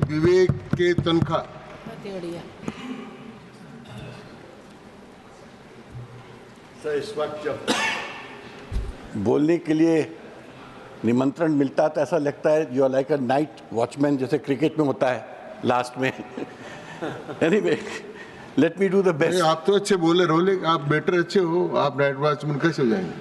विवेक के तनखा सर, इस वक्त जब बोलने के लिए निमंत्रण मिलता है तो ऐसा लगता है you are like a night watchman, जैसे क्रिकेट में होता है लास्ट में। Anyway, let me do the best. आप तो अच्छे बोले रोले, आप बेटर अच्छे हो, आप नाइट वॉचमैन कैसे हो जाएंगे?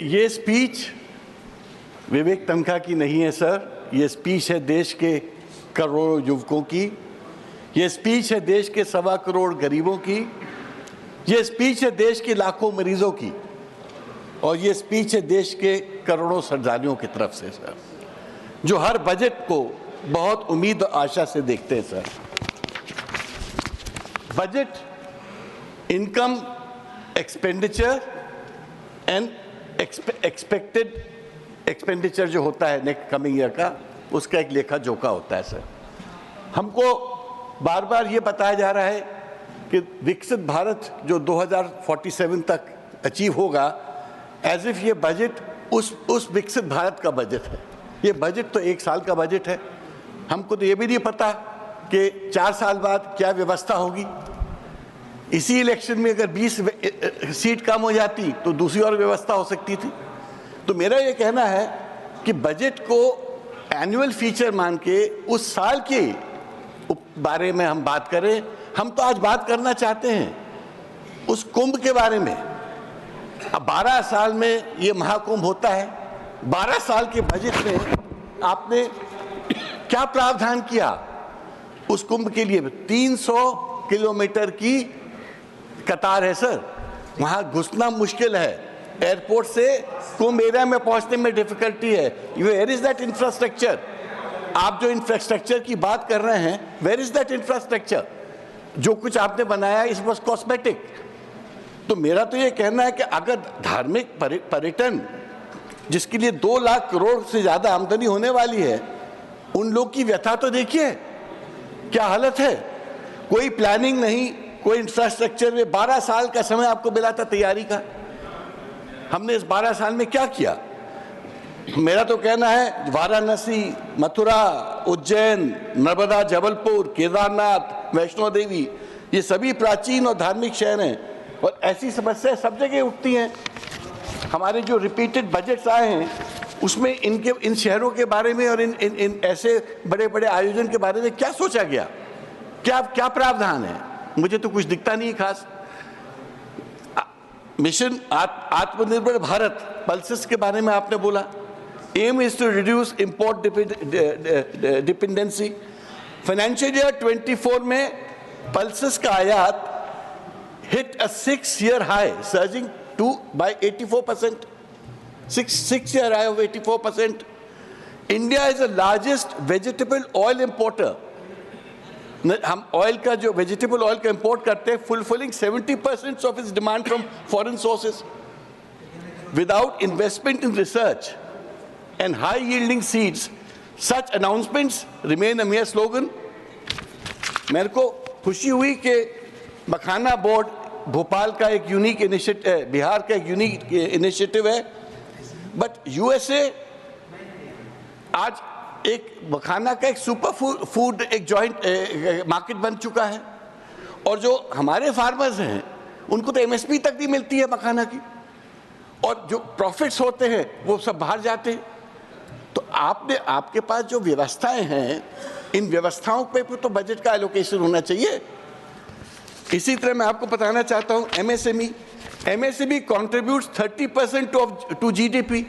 ये स्पीच विवेक तनखा की नहीं है सर, ये स्पीच है देश के करोड़ों युवकों की, ये स्पीच है देश के 1.25 करोड़ गरीबों की, ये स्पीच है देश के लाखों मरीजों की, और ये स्पीच है देश के करोड़ों श्रद्धालुओं की तरफ से सर, जो हर बजट को बहुत उम्मीद और आशा से देखते हैं sir. Budget income, expenditure and expected expenditure जो होता है नेक्स्ट कमिंग ईयर का, उसका एक लेखा जोखा होता है सर। हमको बार बार ये बताया जा रहा है कि विकसित भारत जो 2047 तक अचीव होगा, एज इफ ये बजट उस विकसित भारत का बजट है। ये बजट तो 1 साल का बजट है। हमको तो ये भी नहीं पता कि 4 साल बाद क्या व्यवस्था होगी। इसी इलेक्शन में अगर 20 सीट कम हो जाती तो दूसरी और व्यवस्था हो सकती थी। तो मेरा ये कहना है कि बजट को एनुअल फीचर मान के उस साल के बारे में हम बात करें। हम तो आज बात करना चाहते हैं उस कुंभ के बारे में। अब 12 साल में ये महाकुंभ होता है, 12 साल के बजट में आपने क्या प्रावधान किया उस कुंभ के लिए? 300 किलोमीटर की कतार है सर, वहां घुसना मुश्किल है, एयरपोर्ट से कुंभ एरिया में पहुंचने में डिफिकल्टी है। Where is that infrastructure? आप जो इंफ्रास्ट्रक्चर की बात कर रहे हैं, वेयर इज दैट इंफ्रास्ट्रक्चर? जो कुछ आपने बनाया इस वॉज कॉस्मेटिक। तो मेरा तो ये कहना है कि अगर धार्मिक पर्यटन जिसके लिए 2 लाख करोड़ से ज्यादा आमदनी होने वाली है, उन लोग की व्यथा तो देखिए क्या हालत है। कोई प्लानिंग नहीं, कोई इंफ्रास्ट्रक्चर में 12 साल का समय आपको मिला था तैयारी का। हमने इस 12 साल में क्या किया? मेरा तो कहना है वाराणसी, मथुरा, उज्जैन, नर्मदा, जबलपुर, केदारनाथ, वैष्णो देवी, ये सभी प्राचीन और धार्मिक शहर हैं, और ऐसी समस्याएं सब जगह उठती हैं। हमारे जो रिपीटेड बजट्स आए हैं उसमें इन शहरों के बारे में और इन ऐसे बड़े बड़े आयोजन के बारे में क्या सोचा गया? क्या प्रावधान है? मुझे तो कुछ दिखता नहीं खास। मिशन आत्मनिर्भर भारत पल्सेस के बारे में आपने बोला, aim is to reduce import dependency. Financial year 24 में पल्सेस का आयात hit a 6-year high, surging by 84%. 6-year high of 84%. India is the largest vegetable oil importer. हम ऑयल का जो वेजिटेबल ऑयल का इंपोर्ट करते हैं, fulfilling 70% of its demand from foreign sources. Without investment in research and high-yielding seeds, such announcements remain a mere slogan. मेरे को खुशी हुई कि मखाना बोर्ड भोपाल का एक यूनिक इनिशिएटिव, बिहार का एक यूनिक इनिशिएटिव है, बट यूएसए आज एक मखाना का एक सुपर फूड एक जॉइंट मार्केट बन चुका है, और जो हमारे फार्मर्स हैं उनको तो एमएसपी तक नहीं मिलती है मखाना की, और जो प्रॉफिट्स होते हैं वो सब बाहर जाते हैं। तो आपके पास जो व्यवस्थाएं हैं, इन व्यवस्थाओं पे तो बजट का एलोकेशन होना चाहिए। इसी तरह मैं आपको बताना चाहता हूं MSME contributes 30% to GDP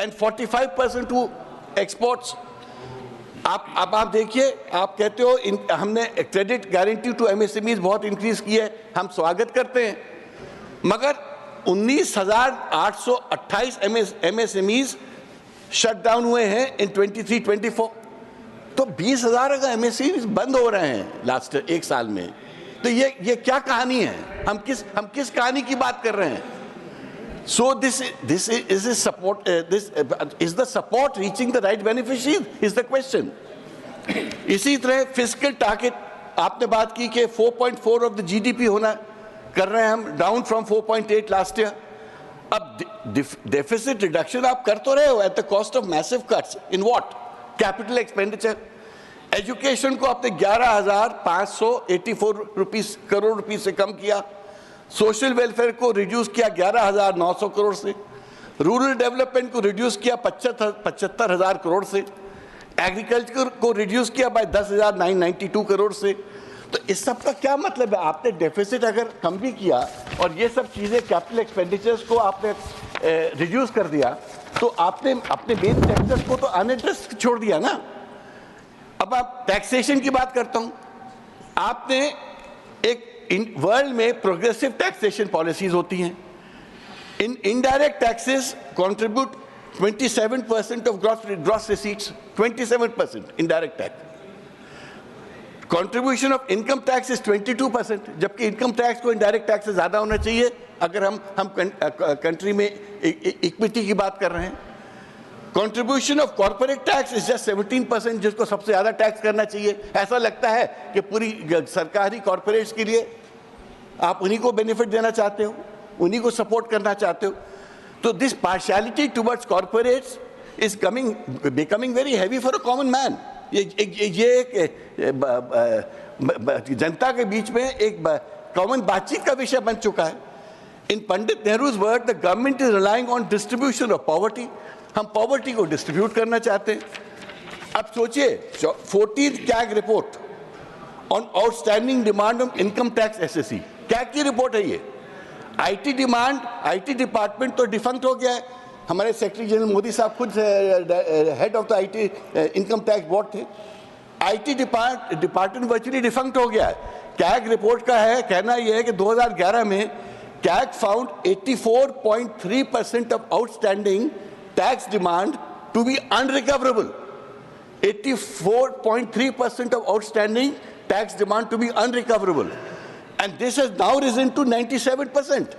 and 45% to exports. आप देखिए, आप कहते हो हमने क्रेडिट गारंटी टू एमएसएमई बहुत इंक्रीज की है, हम स्वागत करते हैं, मगर 19,828 एमएसएमईज शट डाउन हुए हैं इन 23-24। तो 20,000 अगर एमएसएमईज बंद हो रहे हैं लास्ट 1 साल में, तो ये क्या कहानी है? हम किस कहानी की बात कर रहे हैं? So this is support. Is the support reaching the right beneficiaries? Is the question. इसी तरह फिस्कल टारगेट आपने बात की कि 4.4 ऑफ द जीडीपी होना कर रहे हैं हम, डाउन फ्रॉम 4.8 लास्ट ईयर। अब डेफिसिट रिडक्शन आप कर तो रहे हो at the cost of massive cuts in what? Capital expenditure. Education को आपने 11,584 करोड़ रुपीस से कम किया। सोशल वेलफेयर को रिड्यूस किया 11,900 करोड़ से। रूरल डेवलपमेंट को रिड्यूस किया 75,000 करोड़ से। एग्रीकल्चर को रिड्यूस किया बाय 10,992 करोड़ से। तो इस सब का क्या मतलब है? आपने डेफिसिट अगर कम भी किया और ये सब चीज़ें कैपिटल एक्सपेंडिचर्स को आपने रिड्यूस कर दिया, तो आपने अपने मेन टैक्सेस को तो अनएड्रेस्ड छोड़ दिया ना। अब आप टैक्सेशन की बात करता हूं। आपने एक वर्ल्ड में प्रोग्रेसिव टैक्सेशन पॉलिसीज होती हैं। Indirect taxes contribute 27% of gross receipts, 27% indirect tax. Contribution of income tax is 22%, जबकि इनकम टैक्स को इनडायरेक्ट टैक्स से ज्यादा होना चाहिए अगर हम कंट्री में इक्विटी की बात कर रहे हैं। Contribution of corporate tax is just 17%, जिसको सबसे ज्यादा टैक्स करना चाहिए। ऐसा लगता है कि पूरी सरकारी कॉर्पोरेट्स के लिए आप उन्हीं को बेनिफिट देना चाहते हो, उन्हीं को सपोर्ट करना चाहते हो। तो this partiality towards corporates is becoming very heavy for a common man. ये जनता के बीच में एक कॉमन बातचीत का विषय बन चुका है। In Pandit Nehru's word, the government is relying on distribution of poverty. हम पॉवर्टी को डिस्ट्रीब्यूट करना चाहते हैं। अब सोचिए 14th CAG report on outstanding demand on income tax SSC, CAG की रिपोर्ट है ये। आईटी डिमांड, आईटी डिपार्टमेंट तो डिफंक्ट हो गया है। हमारे सेक्रेटरी जनरल मोदी साहब खुद head of the IT income tax board थे। आईटी डिपार्टमेंट वर्चुअली डिफंक्ट हो गया है। कैग रिपोर्ट का है कहना यह है कि 2011 में CAG found 84.3% of outstanding tax demand to be unrecoverable. 84.3% of outstanding tax demand to be unrecoverable, and this has now risen to 97%.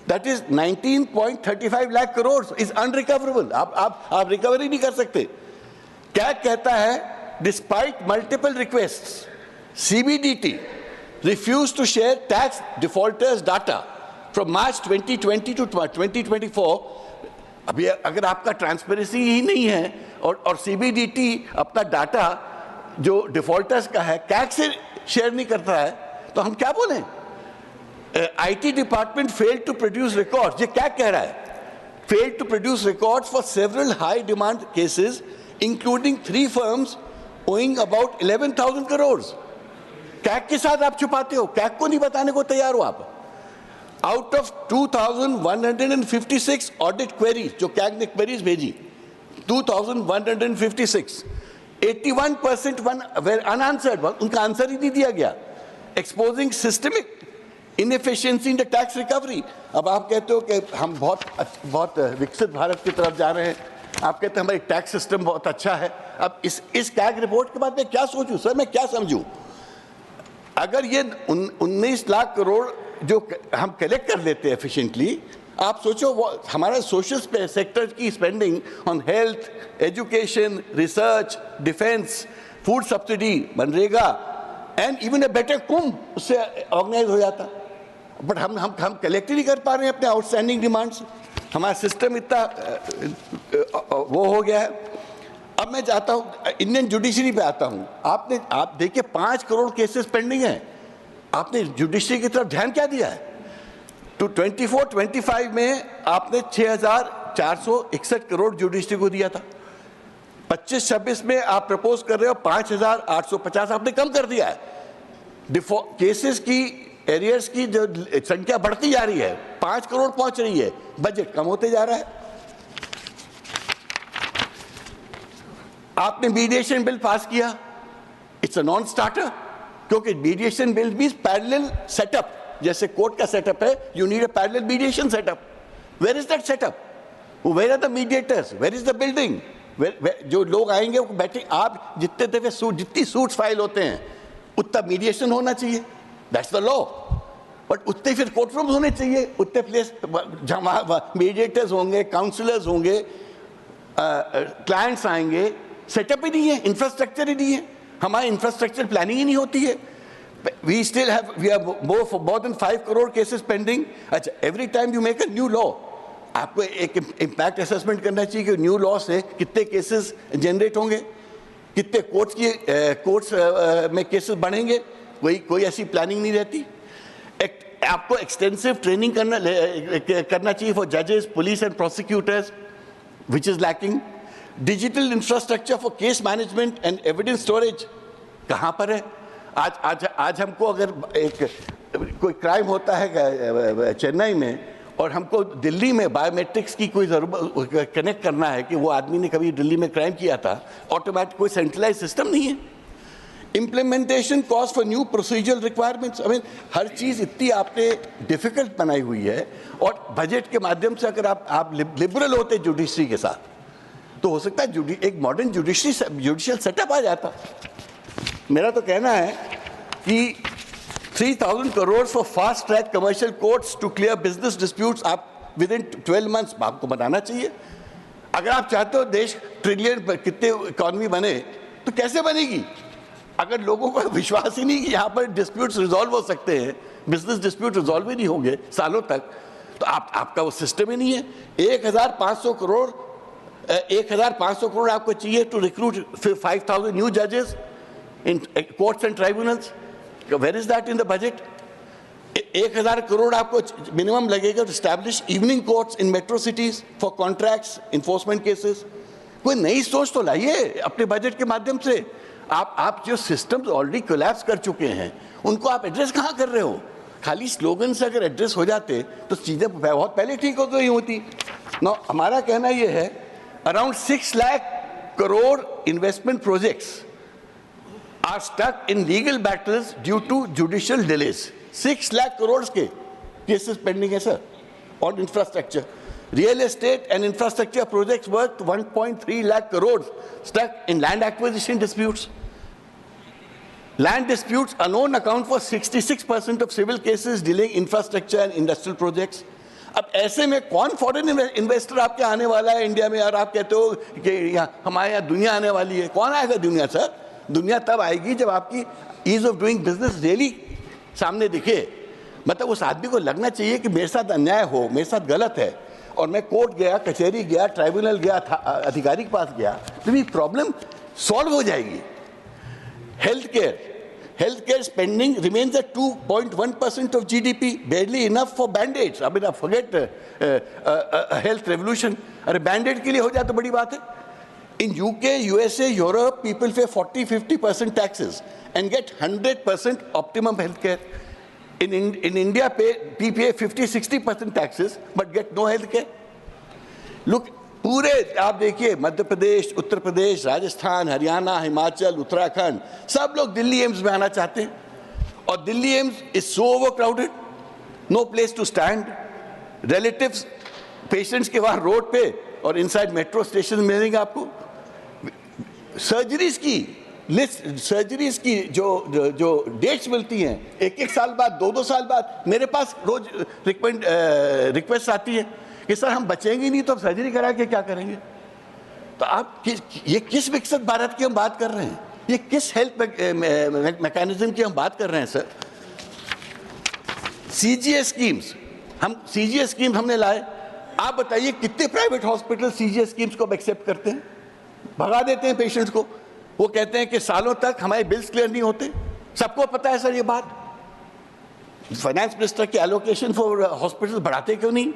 That is 19.35 lakh crores is unrecoverable. आप रिकवरी नहीं कर सकते। क्या कहता है? Despite multiple requests, CBDT refused to share tax defaulters data from March 2020 to 2024. अभी अगर आपका ट्रांसपेरेंसी ही नहीं है और सीबीडीटी अपना डाटा जो डिफॉल्टर्स का है कैग से शेयर नहीं करता है, तो हम क्या बोलें? IT department failed to produce records, ये क्या कह रहा है? Failed to produce records for several high demand cases including 3 firms owing about 11,000 crore. CAG के साथ आप छुपाते हो, कैग को नहीं बताने को तैयार हो आप। आउट ऑफ 2,156 ऑडिट क्वेरीज जो कैग ने क्वेरीज भेजी, 2,156, 81% वेर अनआंसर्ड, उनका आंसर ही नहीं दिया गया। Exposing systemic inefficiency in the tax recovery. अब आप कहते हो कि हम बहुत विकसित भारत की तरफ जा रहे हैं, आप कहते हैं हमारी टैक्स सिस्टम बहुत अच्छा है। अब इस कैग रिपोर्ट के बाद मैं क्या सोचूं सर, मैं क्या समझूं? अगर ये 19 लाख करोड़ जो हम कलेक्ट कर लेते हैं एफिशिएंटली, आप सोचो वो हमारा सोशल सेक्टर की spending on health, education, research, defence, food subsidy, मनरेगा and even a better Kumbh उससे ऑर्गेनाइज हो जाता। बट हम कलेक्ट ही नहीं कर पा रहे हैं अपने आउटस्टैंडिंग डिमांड्स। हमारा सिस्टम इतना वो हो गया है। अब मैं जाता हूँ इंडियन जुडिशरी पे आता हूँ। आप देखिए 5 करोड़ केसेस पेंडिंग हैं। आपने जुडिशरी की तरफ ध्यान क्या दिया है? तो 24-25 में आपने 6,461 करोड़ जुडिशरी को दिया था। 25-26 में आप प्रपोज कर रहे हो 5,850, आपने कम कर दिया है। केसेस की एरियर्स की जो संख्या बढ़ती जा रही है, 5 करोड़ पहुंच रही है, बजट कम होते जा रहा है। आपने मीडिएशन बिल पास किया, इट्स अ नॉन स्टार्टर, क्योंकि mediation bill means parallel setup. जैसे कोर्ट का सेटअप है, you need a parallel mediation setup. Where is that setup? Where are the mediators? Where is the building? जो लोग आएंगे वो बैठे, आप जितने दफे जितनी सूट्स फाइल होते हैं उतना मीडिएशन होना चाहिए, दैट्स द लॉ। बट उतने फिर कोर्ट रूम्स होने चाहिए, उतने प्लेस जहाँ मीडिएटर्स होंगे, काउंसलर्स होंगे, क्लाइंट्स आएंगे। सेटअप ही नहीं है, इंफ्रास्ट्रक्चर ही नहीं है, हमारी इंफ्रास्ट्रक्चर प्लानिंग ही नहीं होती है। We have more than 5 crore cases pending. अच्छा, every time you make a new law, आपको एक इम्पैक्ट असेसमेंट करना चाहिए कि न्यू लॉ से कितने केसेस जनरेट होंगे। कितने कोर्ट्स में केसेस बढ़ेंगे, कोई ऐसी प्लानिंग नहीं रहती। आपको एक्सटेंसिव ट्रेनिंग करना चाहिए फॉर जजेस, police and prosecutors, which is lacking. Digital infrastructure for case management and evidence storage कहाँ पर है? आज हमको अगर कोई क्राइम होता है चेन्नई में और हमको दिल्ली में बायोमेट्रिक्स की कोई जरूरत कनेक्ट करना है कि वो आदमी ने कभी दिल्ली में क्राइम किया था, ऑटोमेटिक कोई सेंट्रलाइज सिस्टम नहीं है। Implementation cost for new procedural requirements, I mean हर चीज़ इतनी आपने डिफिकल्ट बनाई हुई है। और बजट के माध्यम से अगर आप लिबरल होते जुडिशरी के साथ तो हो सकता है एक मॉडर्न जुडिशियल सेटअप आ जाता। मेरा तो कहना है कि 3,000 crore for fast track commercial courts to clear business disputes आप विद इन 12 मंथ्स आपको बनाना चाहिए। अगर आप चाहते हो देश ट्रिलियन कितने इकॉनमी बने तो कैसे बनेगी अगर लोगों को विश्वास ही नहीं कि यहाँ पर डिस्प्यूट्स रिजॉल्व हो सकते हैं, बिजनेस डिस्प्यूट रिजॉल्व ही नहीं होंगे सालों तक, तो आपका वो सिस्टम ही नहीं है। 1,500 करोड़ आपको चाहिए टू रिक्रूट 5,000 न्यू जजेस in courts and tribunals. Where is that in the budget? 1,000 crore आपको मिनिमम लगेगा to establish evening courts in metro cities for contracts, enforcement cases. कोई नई सोच तो लाइए अपने बजट के माध्यम से। आप जो सिस्टम्स ऑलरेडी कोलैप्स कर चुके हैं उनको आप एड्रेस कहाँ कर रहे हो? खाली स्लोगन से अगर एड्रेस हो जाते तो चीज़ें बहुत पहले ठीक हो गई होती। ना हमारा कहना ये है around 6 lakh crore investment projects are stuck in legal battles due to judicial delays. 6 lakh crore के केसेस पेंडिंग है sir on infrastructure. Real estate and infrastructure projects worth 1.3 lakh crores stuck in land acquisition disputes. Land disputes alone account for 66% of civil cases dealing infrastructure and industrial projects. अब ऐसे में कौन foreign investor आपके आने वाला है India में? और आप कहते हो कि हमारे यहाँ दुनिया आने वाली है। कौन आएगा दुनिया सर? दुनिया तब आएगी जब आपकी ease of doing business really सामने दिखे। मतलब उस आदमी को लगना चाहिए कि मेरे साथ अन्याय हो, मेरे साथ गलत है, और मैं कोर्ट गया, कचहरी गया, ट्राइब्यूनल गया, अधिकारी के पास गया तो भी प्रॉब्लम सॉल्व हो जाएगी। Health care spending remains at 2.1% of GDP, barely enough for band-aids. I mean, forget health revolution. अरे बैंडेड के लिए हो जाए तो बड़ी बात है। In UK, USA, Europe, people pay 40-50% taxes and get 100% optimum health care. In India, we pay 50-60% taxes but get no health care. Look, पूरे आप देखिए मध्य प्रदेश, उत्तर प्रदेश, राजस्थान, हरियाणा, हिमाचल, उत्तराखंड, सब लोग दिल्ली एम्स में आना चाहते हैं। और Delhi AIIMS is so overcrowded, no place to stand. Relatives patients के वहाँ रोड पे और इनसाइड मेट्रो स्टेशन मिलेंगे आपको। सर्जरीज की लिस्ट, सर्जरीज की जो डेट्स मिलती हैं 1-1 साल बाद, 2-2 साल बाद, मेरे पास रोज रिक्वेस्ट आती है कि सर हम बचेंगे नहीं तो अब सर्जरी करा के क्या करेंगे? तो आप ये किस विकसित भारत की हम बात कर रहे हैं? ये किस हेल्थ मैकेनिज्म की हम बात कर रहे हैं सर? सीजीएस स्कीम्स हमने लाए। आप बताइए कितने प्राइवेट हॉस्पिटल सीजीएस स्कीम्स को एक्सेप्ट करते हैं? भगा देते हैं पेशेंट्स को। वो कहते हैं कि सालों तक हमारे बिल्स क्लियर नहीं होते। सबको पता है सर ये बात। फाइनेंस मिनिस्टर के एलोकेशन फॉर हॉस्पिटल बढ़ाते क्यों नहीं?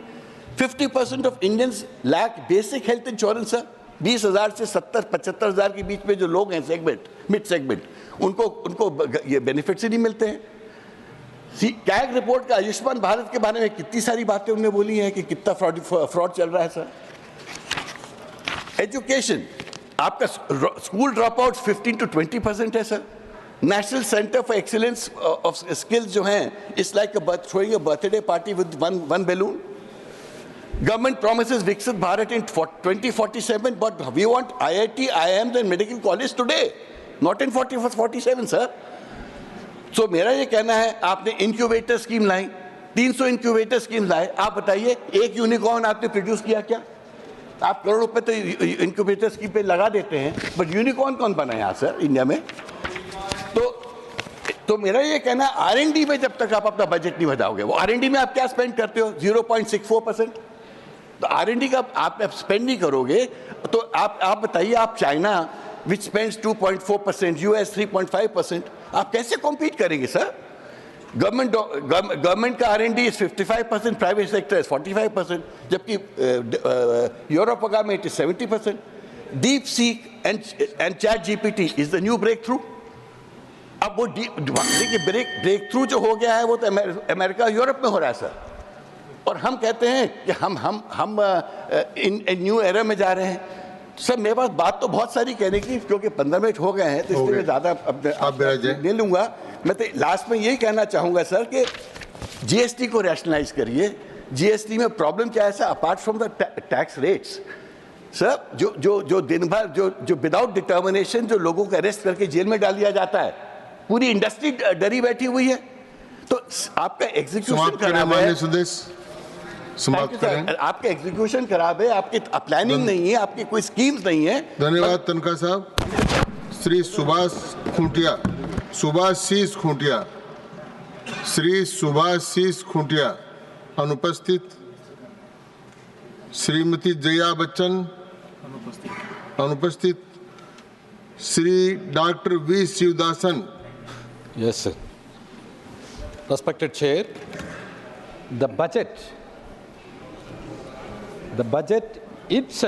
50% of Indians lack basic health insurance sir. 20,000 से 70-75 हज़ार के बीच में जो लोग हैं मिड सेगमेंट, उनको ये बेनिफिट्स ही नहीं मिलते हैं। कैग रिपोर्ट का आयुष्मान भारत के बारे में कितनी सारी बातें उन्होंने बोली हैं कि कितना फ्रॉड चल रहा है सर। एजुकेशन, आपका स्कूल ड्रॉप आउट 15 to 20% है sir. National centre for excellence of skills जो हैं, it's like throwing a birthday party with one balloon. Government promises Viksit Bharat in 2047, but we want IIT, IIMs and medical college today, not in 47, sir. So मेरा ये कहना है, आपने incubator scheme लाई, 300 incubator scheme लाए। आप बताइए एक unicorn आपने प्रोड्यूस किया क्या? आप करोड़ रुपए तो इंक्यूबेटर स्कीम पे लगा देते हैं, बट यूनिकॉर्न कौन बना यहाँ सर इंडिया में? तो मेरा ये कहना है R&D में जब तक आप अपना बजट नहीं बढ़ाओगे, वो R&D में आप क्या स्पेंड करते हो? 0.64%। तो R&D का आप स्पेंड नहीं करोगे तो आप बताइए, आप चाइना which spends 2.4%, US 3.5%. आप कैसे compete करेंगे सर? Government का R&D is 55%, private sector is 45%, जबकि यूरोप वगैरह में it is 70%. DeepSeek and ChatGPT is the new breakthrough. अब वो देखिए ब्रेक थ्रू जो हो गया है वो तो अमेरिका यूरोप में हो रहा है सर, और हम कहते हैं कि हम इन न्यू एरा में जा रहे हैं। सर मेरे पास बात तो बहुत सारी कहने की, क्योंकि 15 मिनट हो गए हैं तो इसलिए मैं ज़्यादा ले लूँगा। मैं तो लास्ट में यही कहना चाहूँगा सर कि जीएसटी को रैशनलाइज करिए। जीएसटी में प्रॉब्लम क्या है sir, apart from the tax rates sir, जो दिन भर जो विदाउट डिटर्मिनेशन जो लोगों को अरेस्ट करके जेल में डाल दिया जाता है, पूरी इंडस्ट्री डरी बैठी हुई है। तो आपका एग्जीक्यूशन खराब है, आपका एग्जीक्यूशन खराब है, आपकी प्लानिंग नहीं है, आपकी कोई स्कीम्स नहीं है। धन्यवाद तनखा साहब। श्री सुभाषीष खूंटिया अनुपस्थित। श्रीमती जया बच्चन अनुपस्थित। Shri doctor V Sivadasan. Yes, sir. Respected Chair, the budget itself